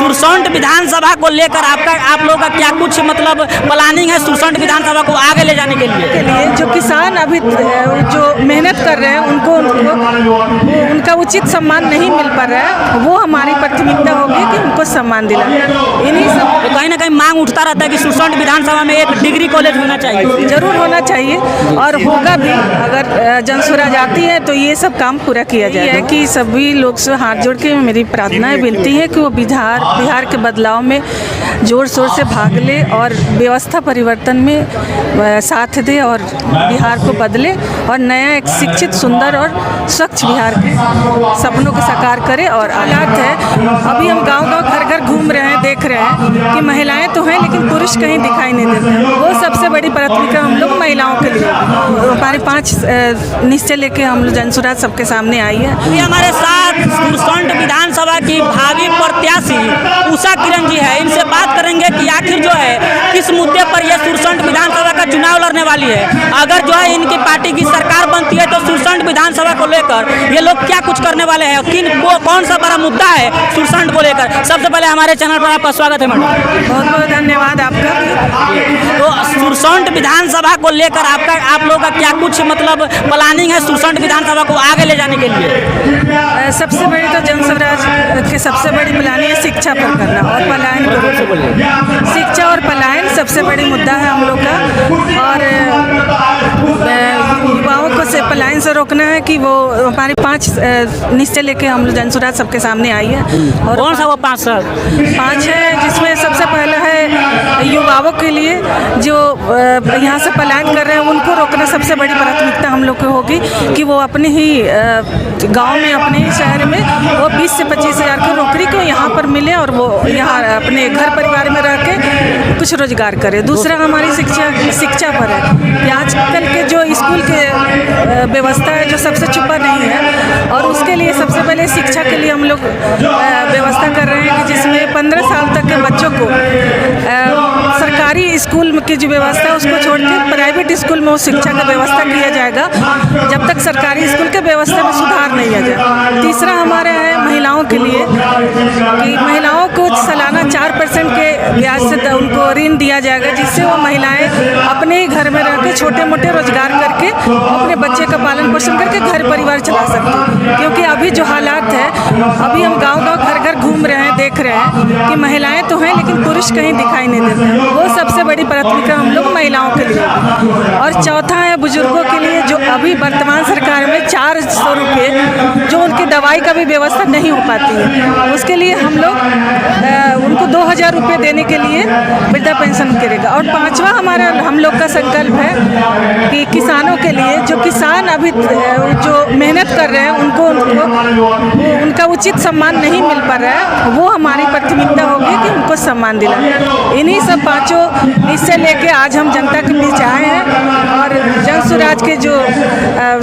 सुरसंड विधानसभा को लेकर आप लोगों का क्या कुछ मतलब प्लानिंग है सुरसंड विधानसभा को आगे ले जाने के लिए? जो किसान अभी जो मेहनत कर रहे हैं उनको उनका उचित सम्मान नहीं मिल पा रहा है, वो हमारी प्राथमिकता होगी कि उनको सम्मान दिलाएं। इन्हीं सब तो कहीं ना कहीं मांग उठता रहता है कि सुरसंड विधानसभा में एक डिग्री कॉलेज होना चाहिए। जरूर होना चाहिए और होगा भी। अगर जनस्वराज आती है तो ये सब काम पूरा किया जाए कि सभी लोग से हाथ जोड़ के मेरी प्रार्थना है, विनती है कि वो बिहार के बदलाव में जोर शोर से भाग ले और व्यवस्था परिवर्तन में साथ दे और बिहार को बदले और नया एक शिक्षित, सुंदर और स्वच्छ बिहार के सपनों को साकार करे। और हालात है अभी हम गांव-गांव, घर-घर घूम रहे हैं, देख रहे हैं कि महिलाएं तो हैं लेकिन पुरुष कहीं दिखाई नहीं देते। वो सबसे बड़ी प्राथमिकता हम लोग महिलाओं के लिए। हमारे 5 निश्चय लेके हम लोग जनस्वराज सबके सामने आई है। अभी हमारे साथ सुरसंड विधानसभा की भावी प्रत्याशी उषा किरण जी है। इनसे बात करेंगे कि आखिर जो है किस मुद्दे पर यह सुरसंड विधानसभा का चुनाव लड़ने वाली है। अगर जो है इनकी पार्टी की सरकार बनती है तो सुरसंड विधानसभा को लेकर ये लोग क्या कुछ करने वाले हैं, कौन सा बड़ा मुद्दा है सुरसंड को लेकर। सबसे पहले हमारे चैनल पर आपका स्वागत है मैडम। बहुत बहुत धन्यवाद आपका। तो सुरसंड विधानसभा को लेकर आप लोगों का क्या कुछ मतलब प्लानिंग है सुरसंड विधानसभा को आगे ले जाने के लिए? सबसे बड़ी तो जनस्वराज की सबसे बड़ी प्लानिंग है शिक्षा पर करना और पलायन। शिक्षा और पलायन सबसे बड़ी मुद्दा है हम लोग का। और युवाओं को से पलायन से रोकना है कि वो हमारे 5 निश्चय लेके हम लोग जनस्वराज सबके सामने आई है। और कौन सा वो 5 है जिसमें सबसे पहला है युवाओं के लिए जो यहाँ से पलायन कर रहे हैं उनको रोकना सबसे बड़ी प्राथमिकता हम लोग को होगी कि वो अपने ही गांव में, अपने ही शहर में वो 20 से 25 हज़ार की नौकरी को यहाँ पर मिले और वो यहाँ अपने घर परिवार में रह के कुछ रोजगार करे। दूसरा हमारी शिक्षा पर है कि आजकल के जो स्कूल के व्यवस्था है जो सबसे छुपा नहीं है और उसके लिए सबसे पहले शिक्षा के लिए हम लोग व्यवस्था कर रहे हैं कि जिसमें 15 साल तक के बच्चों को सरकारी स्कूल की जो व्यवस्था है उसको छोड़ के प्राइवेट स्कूल में उस शिक्षा का व्यवस्था किया जाएगा जब तक सरकारी स्कूल के व्यवस्था में सुधार नहीं आ जाए। तीसरा हमारा है महिलाओं के लिए कि महिलाओं को सालाना 4% के ब्याज से उनको ऋण दिया जाएगा जिससे वो महिलाएं अपने ही घर में रह के छोटे मोटे रोजगार करके अपने बच्चे का पालन पोषण करके घर परिवार चला सकते हैं। क्योंकि अभी जो हालात है, अभी हम गांव-गांव, घर-घर घूम रहे हैं, देख रहे हैं कि महिलाएं तो हैं लेकिन पुरुष कहीं दिखाई नहीं देते। वो सबसे बड़ी प्राथमिकता हम लोग महिलाओं के लिए। और चौथा है बुजुर्गों के लिए जो अभी वर्तमान सरकार में 400 रुपये जो उनकी दवाई का भी व्यवस्था नहीं हो पाती है, उसके लिए हम लोग उनको 2000 रुपये देने के लिए वृद्धा पेंशन करेगा। और 5वां हमारा हम लोग का संकल्प है कि किसानों के लिए जो किसान अभी जो मेहनत कर रहे हैं उनको उनका उचित सम्मान नहीं मिल पा रहा है, वो हमारी प्राथमिकता होगी कि उनको सम्मान दिलाएं। इन्हीं सब 5 निश्चय लेके आज हम जनता के बीच आए हैं और जनस्वराज के जो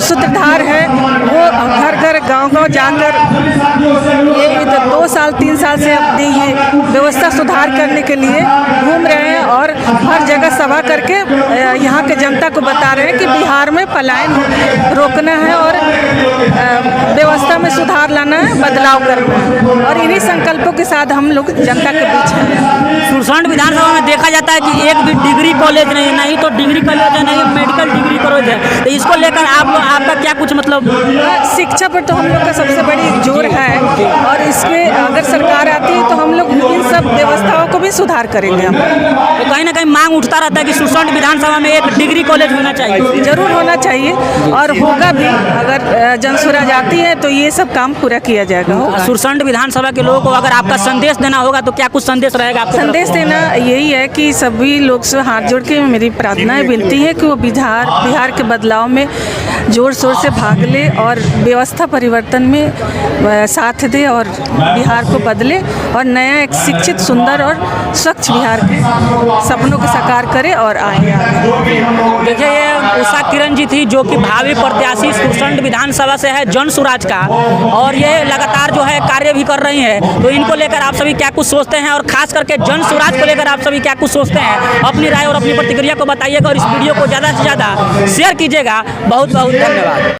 सूत्रधार है वो घर-घर, गांव-गांव जाकर ये 2 साल 3 साल से अपनी ये व्यवस्था सुधार करने के लिए घूम रहे हैं और हर जगह सभा करके यहाँ के जनता को बता रहे हैं कि बिहार में पलायन रोकना है और व्यवस्था में सुधार लाना है, बदलाव करना है। और इन्हीं संकल्पों के साथ हम लोग जनता के बीच हैं। सुरसंड विधानसभा में देखा जाता है कि एक भी डिग्री कॉलेज नहीं तो डिग्री कॉलेज है, नहीं मेडिकल डिग्री कॉलेज है। तो इसको लेकर आपका क्या कुछ मतलब? शिक्षा पर तो हम लोग का सबसे बड़ी जोर है और इसमें अगर सरकार आती है तो हम लोग इन सब व्यवस्थाओं को भी सुधार करेंगे। हम तो कहीं ना कहीं मांग उठता रहता है कि सुरसंड विधानसभा में एक डिग्री कॉलेज होना चाहिए। जरूर होना चाहिए और होगा भी। अगर जनस्वराज आती है तो ये सब काम पूरा किया जाएगा। सुरसंड विधानसभा के लोगों को अगर आपका संदेश देना होगा तो क्या कुछ संदेश रहेगा आपका? संदेश देना यही है कि सभी लोग से हाथ जोड़ के मेरी प्रार्थना है, विनती है कि वो बिहार के बदलाव में जोर शोर से भाग ले और व्यवस्था परिवर्तन में साथ दे और बिहार को बदले और नया एक शिक्षित, सुंदर और स्वच्छ बिहार के सपनों को साकार करे और आगे। देखिए ये उषा किरण जी थी जो कि भावी प्रत्याशी सुरसंड विधानसभा से है जनस्वराज का, और ये लगातार जो है कार्य भी कर रही हैं। तो इनको लेकर आप सभी क्या कुछ सोचते हैं और खास करके जनस्वराज को लेकर आप सभी क्या कुछ सोचते हैं, अपनी राय और अपनी प्रतिक्रिया को बताइएगा और इस वीडियो को ज़्यादा से ज़्यादा शेयर कीजिएगा। बहुत बहुत धन्यवाद।